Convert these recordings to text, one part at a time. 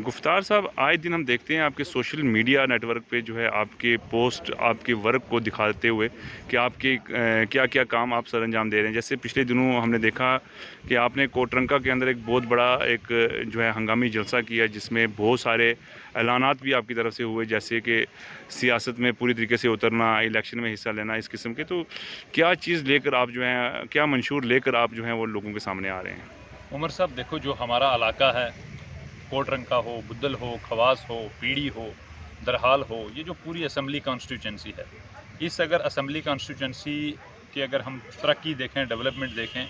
گفتار صاحب، آئے دن ہم دیکھتے ہیں آپ کے سوشل میڈیا نیٹ ورک پہ جو ہے آپ کے پوسٹ آپ کے ورک کو دکھاتے ہوئے کہ آپ کے کیا کیا کام آپ سر انجام دے رہے ہیں. جیسے پچھلے دنوں ہم نے دیکھا کہ آپ نے کوٹرنکا کے اندر ایک بہت بڑا ایک جو ہے ہنگامی جلسہ کیا، جس میں بہت سارے اعلانات بھی آپ کی طرف سے ہوئے، جیسے کہ سیاست میں پوری طریقے سے اترنا، الیکشن میں حصہ لینا، اس قسم کے. تو کیا چیز لے کر آپ جو ہیں، کیا منشور لے کر آپ جو ہیں وہ لوگوں کے سامنے آ رہے ہیں؟ عمر صاحب دیکھو، جو ہمارا علاقہ ہے، کوٹرنکا ہو، بدل ہو، خواص ہو، پیڑی ہو، درحال ہو، یہ جو پوری اسمبلی کانسٹیٹوئنسی ہے، اس اگر اسمبلی کانسٹیٹوئنسی کی اگر ہم ترقی دیکھیں، ڈیولپمنٹ دیکھیں،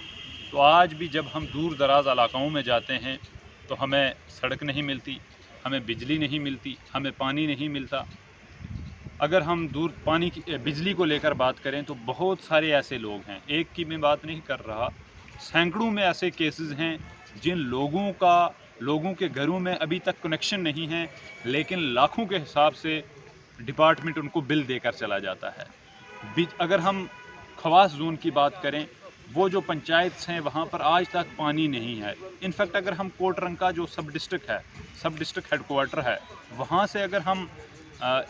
تو آج بھی جب ہم دور دراز علاقوں میں جاتے ہیں تو ہمیں سڑک نہیں ملتی، ہمیں بجلی نہیں ملتی، ہمیں پانی نہیں ملتا. اگر ہم پانی کی بجلی کو لے کر بات کریں تو بہت سارے ایسے لوگ ہیں، ایک کی میں بات نہیں کر رہا، سینکڑوں میں ایسے کیسز ہیں جن لوگوں کے گھروں میں ابھی تک کنیکشن نہیں ہے، لیکن لاکھوں کے حساب سے ڈپارٹمنٹ ان کو بل دے کر چلا جاتا ہے. اگر ہم خواص زون کی بات کریں، وہ جو پنچایتس ہیں وہاں پر آج تک پانی نہیں ہے. انفیکٹ اگر ہم کوٹرنکا جو سب ڈسٹرکٹ ہیڈ کوارٹر ہے، وہاں سے اگر ہم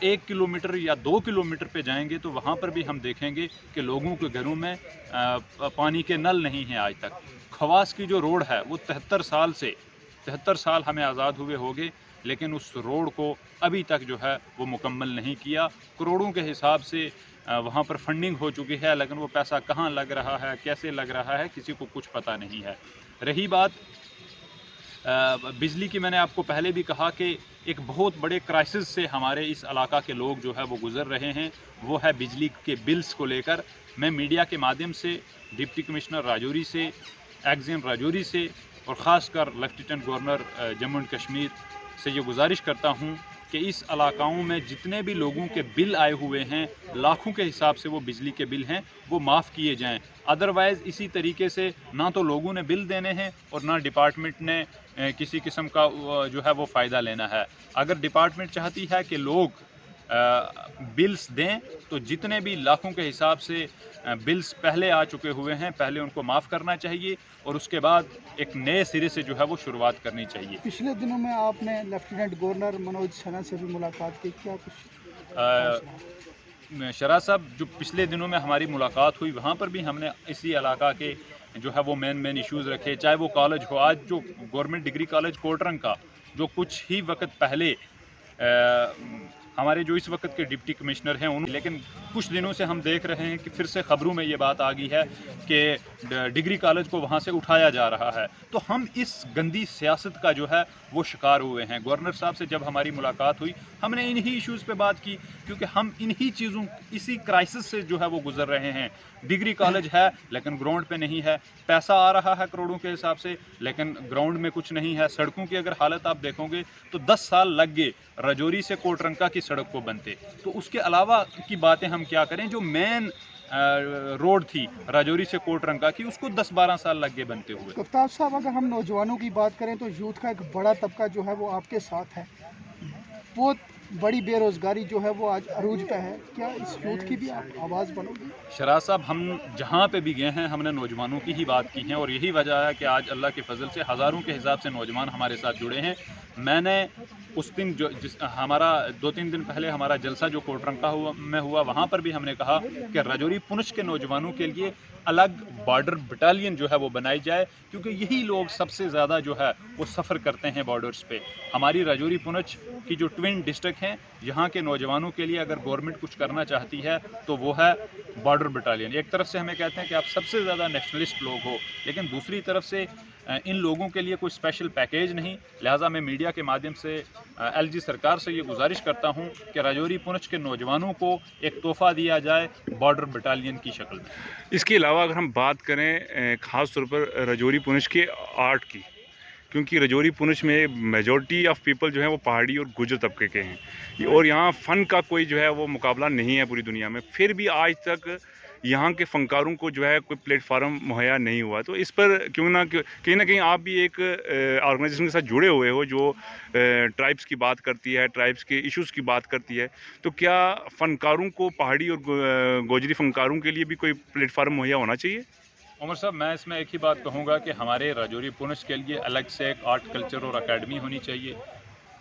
1 کلومیٹر یا 2 کلومیٹر پہ جائیں گے تو وہاں پر بھی ہم دیکھیں گے کہ لوگوں کے گھروں میں پانی کے نل نہیں ہیں آج تک. خواص کی جو روڈ ہے وہ 73 سال ہمیں آزاد ہوئے ہوگے، لیکن اس روڈ کو ابھی تک جو ہے وہ مکمل نہیں کیا. کروڑوں کے حساب سے وہاں پر فنڈنگ ہو چکی ہے، لیکن وہ پیسہ کہاں لگ رہا ہے، کیسے لگ رہا ہے، کسی کو کچھ پتہ نہیں ہے. رہی بات بجلی کی، میں نے آپ کو پہلے بھی کہا کہ ایک بہت بڑے کرائسس سے ہمارے اس علاقہ کے لوگ جو ہے وہ گزر رہے ہیں، وہ ہے بجلی کے بلز کو لے کر. میں میڈیا کے مادھیم سے ڈپٹی کمشنر راجوری سے، ایگزیم راجوری سے، اور خاص کر lieutenant governor Jammu and Kashmir سے یہ گزارش کرتا ہوں کہ اس علاقوں میں جتنے بھی لوگوں کے بل آئے ہوئے ہیں، لاکھوں کے حساب سے وہ بجلی کے بل ہیں، وہ معاف کیے جائیں. ادروائز اسی طریقے سے نہ تو لوگوں نے بل دینے ہیں اور نہ ڈپارٹمنٹ نے کسی قسم کا جو ہے وہ فائدہ لینا ہے. اگر ڈپارٹمنٹ چاہتی ہے کہ لوگ بلز دیں تو جتنے بھی لاکھوں کے حساب سے بلز پہلے آ چکے ہوئے ہیں، پہلے ان کو معاف کرنا چاہیے اور اس کے بعد ایک نئے سرے سے جو ہے وہ شروعات کرنی چاہیے. پچھلے دنوں میں آپ نے لیفٹیننٹ گورنر منوج سنہا سے بھی ملاقات کی، کیا کچھ شرح صاحب، جو پچھلے دنوں میں ہماری ملاقات ہوئی وہاں پر بھی ہم نے اسی علاقہ کے جو ہے وہ مین ایشوز رکھے. چاہے وہ کالج ہو، آج جو گورنمنٹ ڈگری کالج کوٹرنکا جو کچھ ہی وقت پہلے ہمارے جو اس وقت کے ڈپٹی کمشنر ہیں لیکن کچھ دنوں سے ہم دیکھ رہے ہیں کہ پھر سے خبروں میں یہ بات آ گئی ہے کہ ڈگری کالج کو وہاں سے اٹھایا جا رہا ہے. تو ہم اس گندی سیاست کا جو ہے وہ شکار ہوئے ہیں. گورنر صاحب سے جب ہماری ملاقات ہوئی، ہم نے انہی ایشوز پہ بات کی، کیونکہ ہم انہی چیزوں، اسی کرائسس سے جو ہے وہ گزر رہے ہیں. ڈگری کالج ہے لیکن گراؤنڈ پہ نہیں ہے، پیسہ آ رہا ہے کروڑوں کے حساب سے لیکن گراؤنڈ میں کچھ نہیں ہے. سڑکوں کی اگر حالت آپ دیکھو گے تو 10 سال لگ گئے راجوری سے کوٹرنکا کی سڑک کو بنتے. تو اس کے علاوہ کی باتیں ہم کیا کریں؟ جو مین روڈ تھی راجوری سے کوٹرنکا کی، اس کو 10-12 سال لگ گئے بنتے ہوئے. گفتار صاحب، اگر ہم نوجوانوں کی بات کریں تو یوتھ کا ایک بڑا طبقہ جو ہے وہ آپ کے ساتھ ہے، بہت بڑی بے روزگاری جو ہے وہ آج عروج پہ ہے. کیا اس یوتھ کی بھی آپ آواز بنو گے؟ شراح صاحب، ہم جہاں پہ بھی گئے ہیں ہم نے نوجوانوں کی ہی بات کی ہے، اور یہی وجہ ہے کہ آج اللہ کے فضل سے ہزاروں کے حساب سے نوجوان ہمارے ساتھ جڑے ہیں. میں نے اس دن ہمارا 2-3 دن پہلے ہمارا جلسہ جو کوٹرنکا میں ہوا، وہاں پر بھی ہم نے کہا کہ راجوری پونچھ کے نوجوانوں کے لیے الگ بارڈر بٹالین جو ہے وہ بنائی جائے، کیونکہ یہی لوگ سب سے زیادہ جو ہے وہ سفر کرتے ہیں بارڈرز پہ. ہماری راجوری پونچھ کی جو ٹوین ڈسٹرکٹ ہیں، یہاں کے نوجوانوں کے لیے اگر گورنمنٹ کچھ کرنا چاہتی ہے تو وہ ہے بارڈر بٹالین. ایک طرف سے ہمیں کہتے ہیں کہ آپ سب سے زیادہ نیشنلسٹ لوگ ہو، لیکن دوسری طرف سے ان لوگوں کے لیے کوئی اسپیشل پیکیج نہیں. لہٰذا میں میڈیا کے مادھیم سے ایل جی سرکار سے یہ گزارش کرتا ہوں کہ راجوری پونچھ کے نوجوانوں کو ایک تحفہ دیا جائے بارڈر بٹالین کی شکل میں. اس کے علاوہ اگر ہم بات کریں خاص طور پر راجوری پونچھ کے آرٹ کی، کیونکہ راجوری پونچھ میں میجورٹی آف پیپل جو ہیں وہ پہاڑی اور گجر طبقے کے ہیں، اور یہاں فن کا کوئی جو ہے وہ مقابلہ نہیں ہے پوری دنیا میں. پھر بھی آج تک یہاں کے فنکاروں کو جو ہے کوئی پلیٹ فارم مہیا نہیں ہوا. تو اس پر کہیں نہ کہیں آپ بھی ایک آرگنائزیشن کے ساتھ جڑے ہوئے ہو جو ٹرائبس کی بات کرتی ہے، ٹرائبس کے ایشوز کی بات کرتی ہے. تو کیا فنکاروں کو، پہاڑی اور گوجری فنکاروں کے لیے بھی کوئی پلیٹ فارم مہیا ہونا چاہیے؟ عمر صاحب، میں اس میں ایک ہی بات کہوں گا کہ ہمارے راجوری پونچھ کے لیے الگ سے ایک آرٹ کلچر اور اکیڈمی ہونی چاہیے.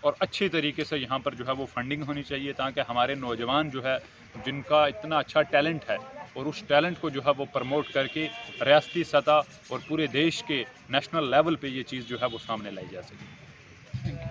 اور اچھی طریقے سے یہاں پر جو ہے وہ فنڈنگ ہونی چاہیے، تاکہ ہمارے نوجوان جو ہے جن کا اتنا اچھا ٹیلنٹ ہے اور اس ٹیلنٹ کو جو ہے وہ پروموٹ کر کے ریاستی سطح اور پورے دیش کے نیشنل لیول پہ یہ چیز جو ہے وہ سامنے لائی جا سکے۔